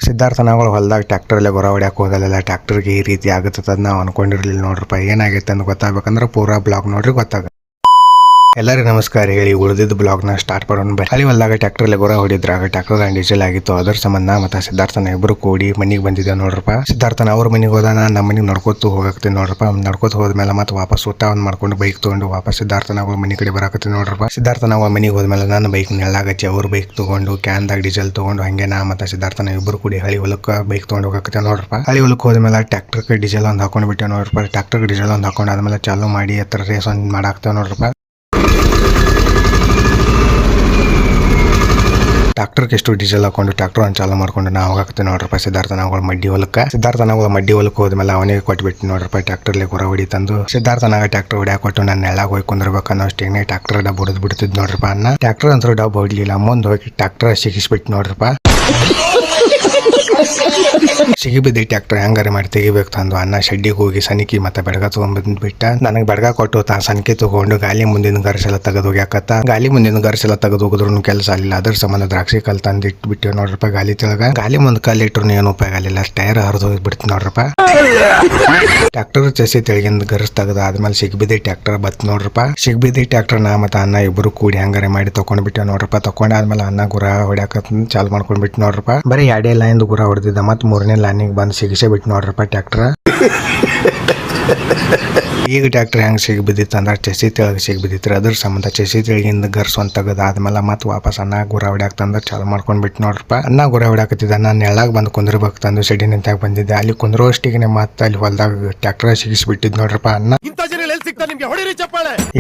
ಸಿದ್ಧಾರ್ಥನಗಳು ಹೊಲದಾಗ ಟ್ರ್ಯಾಕ್ಟರ್ಲೆ ಗೊರ ಹೊಡ್ಯಾಕ ಹೋದಲ್ಲ ಟ್ರ್ಯಾಕ್ಟರ್ಗೆ ಈ ರೀತಿ ಆಗುತ್ತದೆ ನಾವು ಅನ್ಕೊಂಡಿರ್ಲಿಲ್ಲ ನೋಡ್ರಪ್ಪ. ಏನಾಗೈತೆ ಅಂತ ಗೊತ್ತಾಗಬೇಕಂದ್ರೆ ಪೂರಾ ಬ್ಲಾಗ್ ನೋಡ್ರಿ ಗೊತ್ತಾಗ. ಎಲ್ಲರಿಗೂ ನಮಸ್ಕಾರ ಹೇಳಿ ಉಳಿದಿದ್ದ ಬ್ಲಾಗ್ನ ಸ್ಟಾರ್ಟ್ ಮಾಡೋಣ. ಹಳಿ ಹೊಲದಾಗ ಟ್ರ್ಯಾಕ್ಟರ್ಲೆ ಗೊರ ಹೊಡಿದ್ರಾಗ ಟ್ರ್ಯಾಕ್ಟರ್ ಡೀಸೆಲ್ ಆಗಿತ್ತು. ಅದರ ಸಂಬಂಧ ಮತ್ತೆ ಸಿದ್ಧಾರ್ಥನ ಇಬ್ಬರು ಕೂಡಿ ಮನಿಗೆ ಬಂದಿದ್ದೆ ನೋಡ್ರಪ್ಪ. ಸಿದ್ಧಾರ್ಥನ ಅವ್ರ ಮನೆಗೆ ಹೋದ, ನಾನು ನಮ್ಮ ಮನೆಗೆ ನಡ್ಕೋತು ಹೋಗತ್ತೀನಿ ನೋಡ್ರಪ್ಪ. ನಡ್ಕೋತ ಹೋದ್ಮೇಲೆ ಮತ್ತೆ ವಾಪಸ್ ಊಟ ಮಾಡ್ಕೊಂಡು ಬೈಕ್ ತಗೊಂಡು ವಾಪಸ್ ಸಿದ್ಧಾರ್ಥನ ಅವ್ರ ಮನೆ ಕಡೆ ಬರಾಕತ್ತೀನಿ ನೋಡ್ರಪ್ಪ. ಸಿದ್ಧಾರ್ಥನ ಅವ್ರ ಮನೆಗೆ ಹೋದ್ಮೇಲೆ ನಾನು ಬೈಕ್ ನೆಳ್ಳಾಗಚ್ಚಿ ಅವ್ರ ಬೈಕ್ ತಗೊಂಡು ಕ್ಯಾನ್ದಾಗ ಡೀಸೆಲ್ ತಗೊಂಡು ಹಂಗೆ ನಾ ಮತ್ತೆ ಸಿದ್ಧಾರ್ಥನ ಇಬ್ಬರು ಕೂಡಿ ಹಳಿ ಹೊಲಕ್ಕೆ ಬೈಕ್ ತಗೊಂಡು ಹೋಗಕತ್ತೆ ನೋಡ್ರಪ್ಪ. ಹಳಿ ಹೊಲಕ್ಕೆ ಹೋದ್ಮೇಲೆ ಟ್ರ್ಯಾಕ್ಟರ್ಗೆ ಡೀಸೆಲ್ ಒಂದು ಹಾಕೊಂಡು ಬಿಟ್ಟೆ ನೋಡ್ರಪ್ಪ. ಟ್ರ್ಯಾಕ್ಟರ್ಗೆ ಡೀಸೆಲ್ ಒಂದು ಹಾಕೊಂಡು ಆದ್ಮೇಲೆ ಚಾಲು ಮಾಡಿ ಹತ್ರ ರೇಸ್ ಒಂದು ಮಾಡಾಕ್ತೇವೆ ನೋಡ್ರಪ್ಪ. ಟ್ರ್ಯಾಕ್ಟರ್ಗೆ ಎಷ್ಟು ಡೀಸೆಲ್ ಹಾಕೊಂಡು ಟ್ರ್ಯಾಕ್ಟರ್ ಒಂದು ಚಾಲು ಮಾಡ್ಕೊಂಡು ನಾವು ಹೋಗಕ್ಕೆ ನೋಡ್ರಪ್ಪ ಸಿದ್ಧಾರ್ಥನಗಳು ಮಡ್ಡಿ ಹೊಲಕ್ಕೆ. ಸಿದ್ಧಾರ್ಥನಗಳು ಮಡ್ಡಿ ಹೊಲಕ್ಕೆ ಹೋದ್ಮೇಲೆ ಅವನಿಗೆ ಕೊಟ್ಬಿಟ್ಟು ನೋಡ್ರಪ್ಪ ಟ್ರ್ಯಾಕ್ಟರ್ಲಿ ಗೊರ ಹೊಡಿ ತಂದು. ಸಿದ್ಧಾರ್ಥನಾಗ ಟ್ರ್ಯಾಕ್ಟರ್ ಹೊಡ್ಯಾಕ ಕೊಟ್ಟು ನಾನು ನೆಳಾಗ ಹೋಗಿ ಕುಂದಿರ್ಬೇಕು ಅನ್ನೋ ಅಷ್ಟೇನೆ ಟ್ರ್ಯಾಕ್ಟರ್ ಡಬ್ಬ ಹೊಡೆದು ಬಿಡ್ತಿದ್ ನೋಡ್ರಪ್ಪ. ಅನ್ನ ಟ್ರ್ಯಾಕ್ಟರ್ ಅಂತೂ ಡಬ್ಬ ಹೊಡ್ಲಿಲ್ಲ, ಮುಂದೆ ಹೋಗಿ ಟ್ರ್ಯಾಕ್ಟರ್ ಸಿಗಿಸ್ಬಿಟ್ಟು ನೋಡ್ರಪ್ಪ. ಸಿಗಿಬಿದ್ದಿ ಟ್ರ್ಯಾಕ್ಟರ್ ಹೆಂಗಾರ ಮಾಡಿ ತೆಗಿಬೇಕು ತಂದು ಅನ್ನ ಶೆಡ್ಡಿಗೆ ಹೋಗಿ ಸನಿಕಿ ಮತ್ತೆ ಬೆಡಗ ತಗೊಂಡ್ಬಿಟ್ಟ. ನನಗೆ ಬೆಡಗ ಕೊಟ್ಟು ಸನಿಕೆ ತಗೊಂಡು ಗಾಲಿ ಮುಂದಿನ ಗರ್ಸೆಲ್ಲ ತೆಗೆದು ಹೋಗ್ಯಾಕತ್ತ. ಗಾಲಿ ಮುಂದಿನ ಗರ್ಸೆಲ್ಲ ತೆಗೆದು ಹೋಗಿದ್ರು ಕೆಲಸ ಆಗಿಲ್ಲ. ಅದ್ರ ಸಂಬಂಧ ದ್ರಾಕ್ಷಿ ಕಲ್ ತಂದು ಇಟ್ಬಿಟ್ಟು ನೋಡ್ರಪ್ಪ ಗಾಲಿ ತೆಳಗ. ಗಾಲಿ ಮುಂದೆ ಕಲ್ ಇಟ್ರು ಏನು ಉಪಯೋಗ ಆಗಿಲ್ಲ, ಟೈರ್ ಹರಿದು ಹೋಗ್ಬಿಡ್ತು ನೋಡ್ರಪ್ಪ. ಟ್ರ್ಯಾಕ್ಟರ್ ಚಸಿ ತೆಳಗಿಂದ ಗರ್ಸ್ ತೆಗೆದು ಆದ್ಮೇಲೆ ಸಿಗ್ಬಿದ್ದಿ ಟ್ರ್ಯಾಕ್ಟರ್ ಬತ್ ನೋಡ್ರಪ್ಪ. ಸಿಗ್ಬಿದ್ದಿ ಟ್ರ್ಯಾಕ್ಟರ್ ನಾ ಮತ್ತೆ ಅನ್ನ ಇಬ್ಬರು ಕೂಡಿ ಹೆಂಗಾರ ಮಾಡಿ ತಕೊಂಡ್ಬಿಟ್ಟೆ ನೋಡ್ರಪ್ಪ. ತಕೊಂಡಾದ್ಮೇಲೆ ಅನ್ನ ಗುರ ಹೊಡ್ಯಾಕ ಚಾಲು ಮಾಡ್ಕೊಂಡ್ಬಿಟ್ಟು ನೋಡ್ರಪ್ಪ. ಬರೀ 2 ಲೈನ್ ಗುರ ಹೊಡೆದಿದ್ದ ಮತ್ತೆ 3ನೇ ಲೈನಿಗೆ ಬಂದು ಸಿಗಿಸೇ ಬಿಟ್ಟು ನೋಡ್ರಪ್ಪ ಟ್ರ್ಯಾಕ್ಟರ್. ಈಗ ಟ್ರ್ಯಾಕ್ಟರ್ ಹೆಂಗ್ ಸಿಗಿ ಬಿದ್ದಿತ್ತು ಅಂದ್ರೆ ಚೆಸಿ ತೆಳಗೆ ಸಿಗಿ ಬಿದ್ದಿತ್ತು. ಅದ್ರ ಸಂಬಂಧ ಚೆಸಿ ತೆಳಗಿಂದ ಗರ್ಸ್ ಒಂದು ತೆಗೆದು ಆದ್ಮೇಲೆ ಮತ್ತೆ ವಾಪಸ್ ಅನ್ನ ಗುರ ಹೊಡ್ಯಾಕ ತಂದ್ರೆ ಚಾಲು ಮಾಡ್ಕೊಂಡ್ಬಿಟ್ಟು ನೋಡ್ರಪ್ಪ. ಅನ್ನ ಗುರ ಹೊಡ್ಯಾಕತ್ತಿದ್ದ. ನಾನು ನೆಳಾಗ ಬಂದು ಕುಂದ್ರಬೇಕು ತಂದು ಶೆಡ್ಡಿ ನಿಂತಾಗ ಬಂದಿದ್ದೆ. ಅಲ್ಲಿ ಕುಂದ್ರೋಷ್ಟಿಗೆ ಮತ್ತೆ ಅಲ್ಲಿ ಹೊಲದಾಗ ಟ್ರ್ಯಾಕ್ಟರ್ ಸಿಗಿಸ್ಬಿಟ್ಟಿದ್ ನೋಡ್ರಪ್ಪ ಅನ್ನ.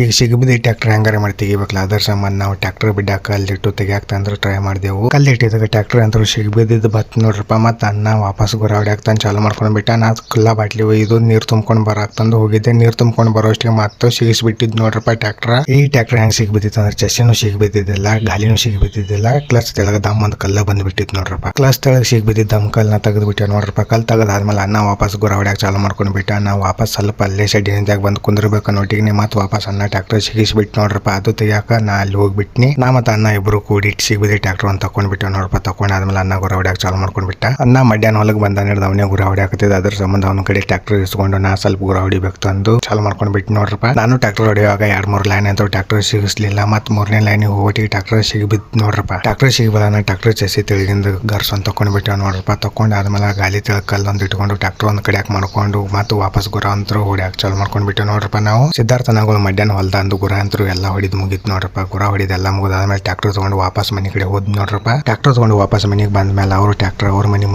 ಈಗ ಸಿಗಿಬಿದ್ದಿ ಟ್ರ್ಯಾಕ್ಟರ್ ಹೆಂಗಾರ ಮಾಡಿ ತೆಗಿಬೇಕಲ್ಲ, ಅದ್ರ ಸಂಬಂಧ ನಾವು ಟ್ರ್ಯಾಕ್ಟರ್ ಬಿಡ್ಡಾಕ ಕಲ್ಲಿಟ್ಟು ತೆಗಿಯಾಕ ತಂದ್ರೆ ಟ್ರೈ ಮಾಡಿದೆವು. ಕಲ್ಲಿಟ್ಟಿದಾಗ ಟ್ರ್ಯಾಕ್ಟರ್ ಅಂತ ಸಿಗಿಬಿದ್ದಿದ್ದು ಬತ್ ನೋಡ್ರಪ್ಪ. ಮತ್ತೆ ಅನ್ನ ವಾಪಸ್ ಗುರ ಹೊಡ್ಯಾಕ ತಂದು ಚಾಲು ಮಾಡ್ಕೊಂಡು ಬಿಟ್ಟ. ನಾ ಕುಲ್ಲ ಬಾಟ್ಲಿ ಇದು ನೀರು ತುಂಬ್ಕೊಂಡು ಬರಾಕ್ ತಂದು ಹೋಗಿದ್ದೆ. ನೀರು ತುಂಬ್ಕೊಂಡು ಬರೋಷ್ಟಿಗೆ ಮತ್ತೆ ಸಿಗಿಸ್ಬಿಟ್ಟಿದ್ ನೋಡ್ರಪ್ಪ ಟ್ರ್ಯಾಕ್ಟರ್. ಈ ಟ್ರ್ಯಾಕ್ಟರ್ ಹೆಂಗ್ ಸಿಗ್ಬಿದ್ದಿತ್ತು ಅಂದ್ರೆ ಚೆಸ್ಸಿನೂ ಸಿಗ್ಬಿದ್ದಿದ್ದಿಲ್ಲ, ಗಾಲಿನೂ ಸಿಗ್ಬಿದ್ದಿದ್ದಿಲ್ಲ. ಕ್ಲಚ್ ತೆಳಗ ದಮ್ ಒಂದು ಕಲ್ಲ ಬಂದ್ಬಿಟ್ಟಿತ್ತು ನೋಡ್ರಪ್ಪ. ಕ್ಲಚ್ ತೆಳಗ ಸಿಗ್ಬಿದ್ದಿದ್ದ ದಮ್ ಕಲ್ನ ತೆಗೆದು ಬಿಟ್ಟೆ ನೋಡ್ರಪ್ಪ. ಕಲ್ ತೆಗೆದಾದ್ಮೇಲೆ ಅನ್ನ ವಾಪಸ್ ಗುರ ಹೊಡ್ಯಾಕ ಚಾಲು ಮಾಡ್ಕೊಂಡು ಬಿಟ್ಟ. ನಾವು ವಾಪಸ್ ಸ್ವಲ್ಪ ಅಲ್ಲೇ ಶೆಡ್ಡಿನಿಂದಾಗ ಬಂದು ಕುಂದಿರ್ಬೇಕು ನೋಟಿಗೆ ಮತ್ತೆ ವಾಪಸ್ ಅನ್ನ ಟ್ರ್ಯಾಕ್ಟರ್ ಸಿಗಿಸ್ಬಿಟ್ಟು ನೋಡ್ರಪ್ಪ. ಅದು ತೆಗಿಯಾಕ ನಾ ಅಲ್ಲಿ ಹೋಗ್ಬಿಟ್ನಿ. ನಾ ಮತ್ತೆ ಅನ್ನ ಇಬ್ರು ಕೂಡಿ ಸಿಗ್ಬಿದ್ದಿ ಟ್ರ್ಯಾಕ್ಟರ್ ಒಂದು ತಕೊಂಡ್ಬಿಟ್ಟೆ ನೋಡ್ರಪ್ಪ. ತಕೊಂಡಾದ್ಮೇಲೆ ಅನ್ನ ಗುರ ಹೊಡ್ಯಾಕ ಚಾಲು ಮಾಡ್ಕೊಂಡು ಬಿಟ್ಟ. ಅನ್ನ ಮಧ್ಯಾಹ್ನ ಹೊಲಕ್ಕೆ ಬಂದ ಅವನೇ ಗುರ ಹೊಡ್ಯಾಕತ್ತಿದ್ದ. ಅದ್ರ ಸಂಬಂಧ ಅವನ ಕಡೆ ಟ್ರ್ಯಾಕ್ಟರ್ ಇಸ್ಕೊಂಡು ನಾ ಸ್ವಲ್ಪ ಗುರ ಹೊಡಿಬೇಕು ತಂದು ಚಾಲು ಮಾಡ್ಕೊಂಡು ಬಿಟ್ಟು ನೋಡ್ರಪ್ಪ. ನಾನು ಟ್ರ್ಯಾಕ್ಟರ್ ಹೊಡೆಯುವಾಗ 2-3 ಲೈನ್ ಅಂತ ಟ್ರ್ಯಾಕ್ಟರ್ ಸಿಗಿಸ್ಲಿಲ್ಲ. ಮತ್ತೆ 3ನೇ ಲೈನಿಗೆ ಹೋಗಿ ಟ್ರ್ಯಾಕ್ಟರ್ ಸಿಗಿಬಿದ್ದು ನೋಡ್ರಪ್ಪ. ಟ್ರ್ಯಾಕ್ಟರ್ ಸಿಗಿಬಲ್ಲ ಟ್ರ್ಯಾಕ್ಟರ್ ಚೆಸಿ ತೆಳಗಿಂದ ಗರ್ಸ್ ಒಂದು ತಕೊಂಡ್ಬಿಟ್ಟೆ ನೋಡ್ರಪ್ಪ. ತಕೊಂಡಾದ್ಮೇಲೆ ಗಾಲಿ ತೆಳಗ ಕಲ್ಲೊಂದು ಇಟ್ಕೊಂಡು ಟ್ರ್ಯಾಕ್ಟರ್ ಒಂದು ಕಡೆಯಾಕ ಮಾಡ್ಕೊಂಡು ಮತ್ತೆ ವಾಪಸ್ ಗುರ ಅಂತರೂ ಹೊಡ್ಯಾಕ ಚಾಲು ಮಾಡ್ಕೊಂಡ್ಬಿಟ್ಟೆ ನೋಡ್ರಪ್ಪ. ನಾವು ಸಿದ್ಧಾರ್ಥನಗಳು ಮಧ್ಯಾಹ್ನ ಹೊಲ್ದ ಅಂದು ಗುರ ಅಂತರೂ ಎಲ್ಲ ಹೊಡಿದ್ ಮುಗಿತ್ ನೋಡ್ರಪ್ಪ. ಗುರ ಹೊಡಿದೆಲ್ಲ ಮುಗಿದಾದ್ಮೇಲೆ ಟ್ರ್ಯಾಕ್ಟರ್ ತಗೊಂಡು ವಾಪಸ್ ಮನೆ ಕಡೆ ಹೋದ್ ನೋಡ್ರಪ್ಪ. ಟ್ರ್ಯಾಕ್ಟರ್ ತಗೊಂಡು ವಾಪಸ್ ಮನೆಗೆ ಬಂದ್ಮೇಲೆ ಅವರು ಟ್ರ್ಯಾಕ್ಟರ್ ಅವ್ರ ಮನೆ